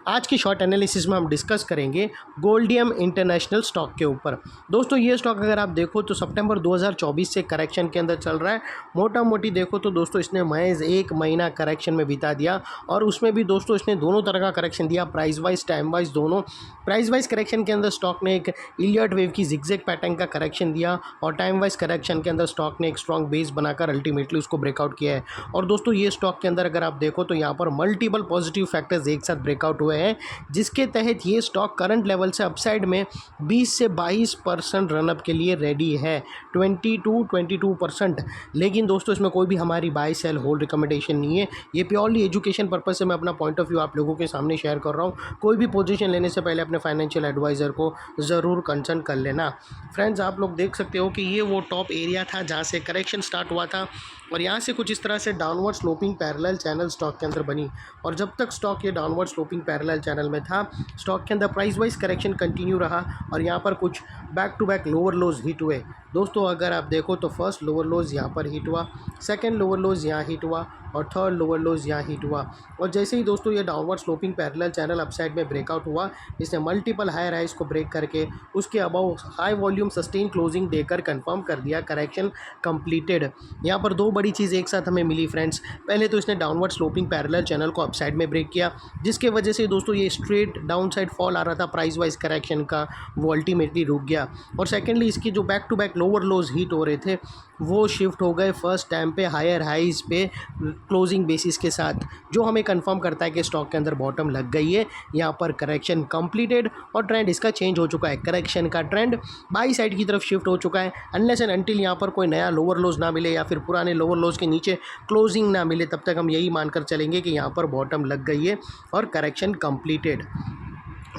आज की short analysis में हम डिस्कस करेंगे गोल्डियम इंटरनेशनल स्टॉक के ऊपर। दोस्तों ये स्टॉक अगर आप देखो तो सितंबर 2024 से करेक्शन के अंदर चल रहा है। मोटा मोटी देखो तो दोस्तों इसने महज 1 महीना करेक्शन में बिता दिया और उसमें भी दोस्तों इसने दोनों तरह का करेक्शन दिया, प्राइस वाइज टाइम वाइज दोनों। प्राइस वाइज करेक्शन के अंदर स्टॉक ने एक इलियट वेव की जिगजैग पैटर्न का करेक्शन दिया और टाइम वाइज करेक्शन के अंदर स्टॉक ने एक स्ट्रॉन्ग बेस बनाकर अल्टीमेटली उसको ब्रेकआउट किया है। और दोस्तों ये स्टॉक के अंदर अगर आप देखो तो यहाँ पर मल्टीपल पॉजिटिव फैक्टर्स एक साथ ब्रेकआउट हुए हैं, जिसके तहत ये स्टॉक करंट लेवल से अपसाइड में 20 से 22% रनअप के लिए रेडी है, 22% लेकिन दोस्तों इसमें कोई भी हमारी बाय सेल होल्ड रिकमेंडेशन नहीं है। ये प्योरली एजुकेशन पर्पस से मैं अपना पॉइंट ऑफ व्यू आप लोगों के सामने शेयर कर रहा हूँ। कोई भी पोजीशन लेने से पहले अपने फाइनेंशियल एडवाइज़र को ज़रूर कंसल्ट कर लेना। फ्रेंड्स आप लोग देख सकते हो कि ये वो टॉप एरिया था जहाँ से करेक्शन स्टार्ट हुआ था और यहाँ से कुछ इस तरह से downward sloping parallel channel stock के अंदर बनी और जब तक स्टॉक ये डाउनवर्ड स्लोपिंग पैरेलल चैनल में था स्टॉक के अंदर प्राइस वाइज करेक्शन कंटिन्यू रहा और यहाँ पर कुछ back to back lower lows hit हुए। दोस्तों अगर आप देखो तो फर्स्ट लोअर लोज यहाँ पर हिट हुआ, सेकंड लोअर लोज यहाँ हिट हुआ और थर्ड लोअर लोज यहाँ हिट हुआ। और जैसे ही दोस्तों ये downward sloping parallel channel upside में ब्रेकआउट हुआ, इसने मल्टीपल हायर हाइज को ब्रेक करके उसके above high volume sustain closing देकर कंफर्म कर दिया करेक्शन कंप्लीटेड। यहाँ पर दो बड़ी चीज़ एक साथ हमें मिली फ्रेंड्स। पहले तो इसने डाउनवर्ड स्लोपिंग पैरेलल चैनल को अपसाइड में ब्रेक किया, जिसके वजह से दोस्तों ये स्ट्रेट डाउन साइड फॉल आ रहा था प्राइस वाइज करेक्शन का, वो अल्टीमेटली रुक गया। और सेकेंडली इसकी जो back to back lower lows hit हो रहे थे वो शिफ्ट हो गए फर्स्ट टाइम पे हायर हाइज पे क्लोजिंग बेसिस के साथ, जो हमें कंफर्म करता है कि स्टॉक के अंदर बॉटम लग गई है। यहाँ पर करेक्शन कंप्लीटेड और ट्रेंड इसका चेंज हो चुका है। करेक्शन का ट्रेंड बाई साइड की तरफ शिफ्ट हो चुका है। अनलेस एंड अनटिल यहाँ पर कोई नया लोअर लोज ना मिले या फिर पुराने लोअर लोज के नीचे क्लोजिंग ना मिले, तब तक हम यही मानकर चलेंगे कि यहाँ पर बॉटम लग गई है और करेक्शन कंप्लीटेड।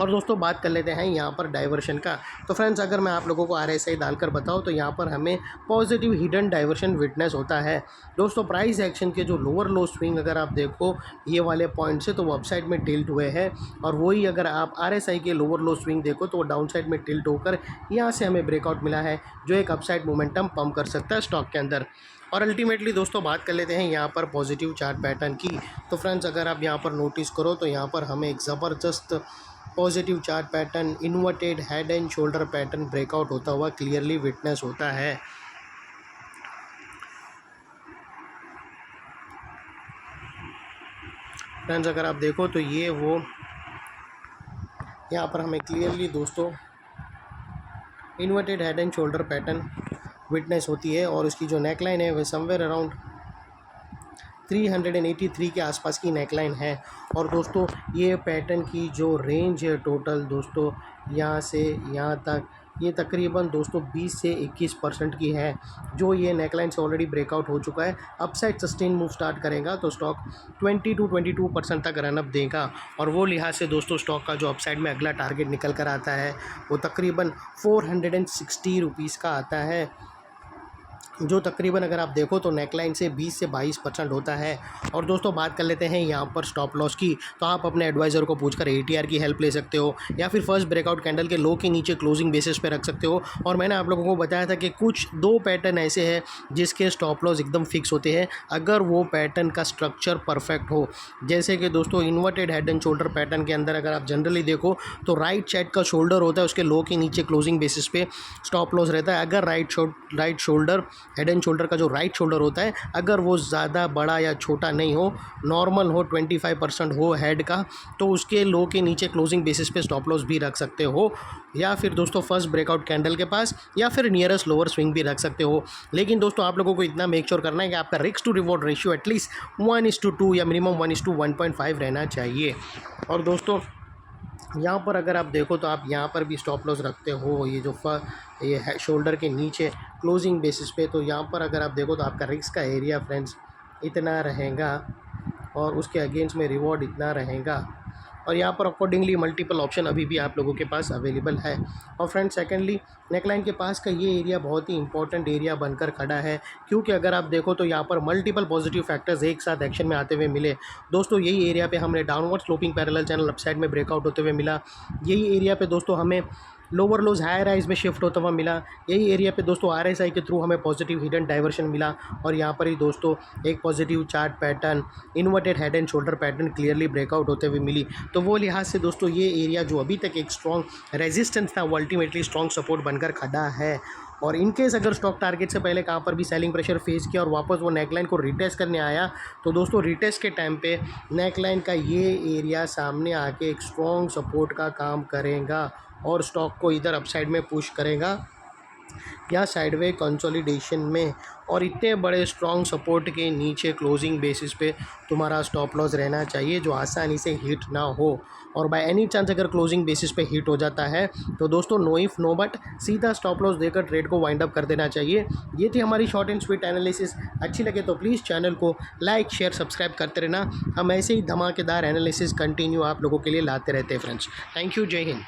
और दोस्तों बात कर लेते हैं यहाँ पर डाइवर्शन का। तो फ्रेंड्स अगर मैं आप लोगों को RSI डालकर बताऊँ तो यहाँ पर हमें पॉजिटिव हिडन डाइवर्शन विटनेस होता है। दोस्तों प्राइस एक्शन के जो लोअर लो स्विंग अगर आप देखो ये वाले पॉइंट से तो वो अपसाइड में टिल्ट हुए हैं और वही अगर आप RSI के लोअर लो स्विंग देखो तो वो डाउन साइड में टिल्ट होकर यहाँ से हमें ब्रेकआउट मिला है, जो एक अपसाइड मोमेंटम पम्प कर सकता है स्टॉक के अंदर। और अल्टीमेटली दोस्तों बात कर लेते हैं यहाँ पर पॉजिटिव चार्ट पैटर्न की। तो फ्रेंड्स अगर आप यहाँ पर नोटिस करो तो यहाँ पर हमें एक ज़बरदस्त positive chart pattern, inverted head and shoulder pattern breakout होता हुआ क्लियरली विटनेस होता है। फ्रेंड्स अगर आप देखो तो ये वो यहाँ पर हमें क्लियरली दोस्तों inverted head and shoulder pattern witness होती है और उसकी जो नेकलाइन है वह समवेयर अराउंड 383 के आसपास की नेकलाइन है। और दोस्तों ये पैटर्न की जो रेंज है टोटल दोस्तों यहाँ से यहाँ तक ये तकरीबन दोस्तों 20 से 21% की है, जो ये नेकलाइन से ऑलरेडी ब्रेकआउट हो चुका है। अपसाइड सस्टेन मूव स्टार्ट करेगा तो स्टॉक 22% तक रनअप देगा और वो लिहाज से दोस्तों स्टॉक का जो अपसाइड में अगला टारगेट निकल कर आता है वो तकरीबन 460 रुपीज़ का आता है, जो तकरीबन अगर आप देखो तो नेकलाइन से 20 से 22% होता है। और दोस्तों बात कर लेते हैं यहाँ पर स्टॉप लॉस की। तो आप अपने एडवाइज़र को पूछकर ATR की हेल्प ले सकते हो या फिर फर्स्ट ब्रेकआउट कैंडल के लो के नीचे क्लोजिंग बेसिस पे रख सकते हो। और मैंने आप लोगों को बताया था कि कुछ दो पैटर्न ऐसे हैं जिसके स्टॉप लॉस एकदम फिक्स होते हैं अगर वो पैटर्न का स्ट्रक्चर परफेक्ट हो। जैसे कि दोस्तों inverted head and shoulder pattern के अंदर अगर आप जनरली देखो तो राइट साइड का शोल्डर होता है, उसके लो के नीचे क्लोजिंग बेसिस पे स्टॉप लॉस रहता है। अगर right shoulder head and shoulder का जो राइट शोल्डर होता है अगर वो ज़्यादा बड़ा या छोटा नहीं हो, नॉर्मल हो, 25% हो हेड का, तो उसके लो के नीचे क्लोजिंग बेसिस पे स्टॉप लॉस भी रख सकते हो या फिर दोस्तों फर्स्ट ब्रेकआउट कैंडल के पास या फिर नियरेस्ट लोअर स्विंग भी रख सकते हो। लेकिन दोस्तों आप लोगों को इतना मेक श्योर करना है कि आपका रिस्क टू रिवॉर्ड रेशियो एटलीस्ट 1:2 या मिनिमम 1:1.5 रहना चाहिए। और दोस्तों यहाँ पर अगर आप देखो तो आप यहाँ पर भी स्टॉप लॉस रखते हो, ये जो ये शोल्डर के नीचे क्लोजिंग बेसिस पे, तो यहाँ पर अगर आप देखो तो आपका रिस्क का एरिया फ्रेंड्स इतना रहेगा और उसके अगेंस्ट में रिवॉर्ड इतना रहेगा। और यहाँ पर अकॉर्डिंगली मल्टीपल ऑप्शन अभी भी आप लोगों के पास अवेलेबल है। और फ्रेंड्स सेकेंडली नेकलाइन के पास का ये एरिया बहुत ही इंपॉर्टेंट एरिया बनकर खड़ा है, क्योंकि अगर आप देखो तो यहाँ पर मल्टीपल पॉजिटिव फैक्टर्स एक साथ एक्शन में आते हुए मिले। दोस्तों यही एरिया पे हमने downward sloping parallel channel upside में ब्रेकआउट होते हुए मिला। यही एरिया पे दोस्तों हमें लोअर लोज हायर हाइज में शिफ्ट होता हुआ मिला। यही एरिया पे दोस्तों RSI के थ्रू हमें पॉजिटिव हिडन डाइवर्शन मिला और यहाँ पर ही दोस्तों एक positive chart pattern, inverted head and shoulder pattern clearly breakout होते हुए मिली। तो वो लिहाज से दोस्तों ये एरिया जो अभी तक एक स्ट्रॉन्ग रेजिस्टेंस था वो अल्टीमेटली स्ट्रॉन्ग सपोर्ट बनकर खड़ा है। और इनकेस अगर स्टॉक टारगेट से पहले कहाँ पर भी सेलिंग प्रेशर फेस किया और वापस वो नेकलाइन को रिटेस्ट करने आया तो दोस्तों रिटेस्ट के टाइम पे नेकलाइन का ये एरिया सामने आके एक स्ट्रॉन्ग सपोर्ट का काम करेगा और स्टॉक को इधर अपसाइड में पुश करेगा या साइडवे कंसोलिडेशन में। और इतने बड़े स्ट्रॉन्ग सपोर्ट के नीचे क्लोजिंग बेसिस पे तुम्हारा स्टॉप लॉस रहना चाहिए जो आसानी से हिट ना हो। और बाय एनी चांस अगर क्लोजिंग बेसिस पे हिट हो जाता है तो दोस्तों नो इफ नो बट सीधा स्टॉप लॉस देकर ट्रेड को वाइंड अप कर देना चाहिए। ये थी हमारी शॉर्ट एंड स्वीट एनालिसिस। अच्छी लगे तो प्लीज़ चैनल को लाइक शेयर सब्सक्राइब करते रहना। हम ऐसे ही धमाकेदार एनालिसिस कंटिन्यू आप लोगों के लिए लाते रहते हैं फ्रेंड्स। थैंक यू, जय हिंद।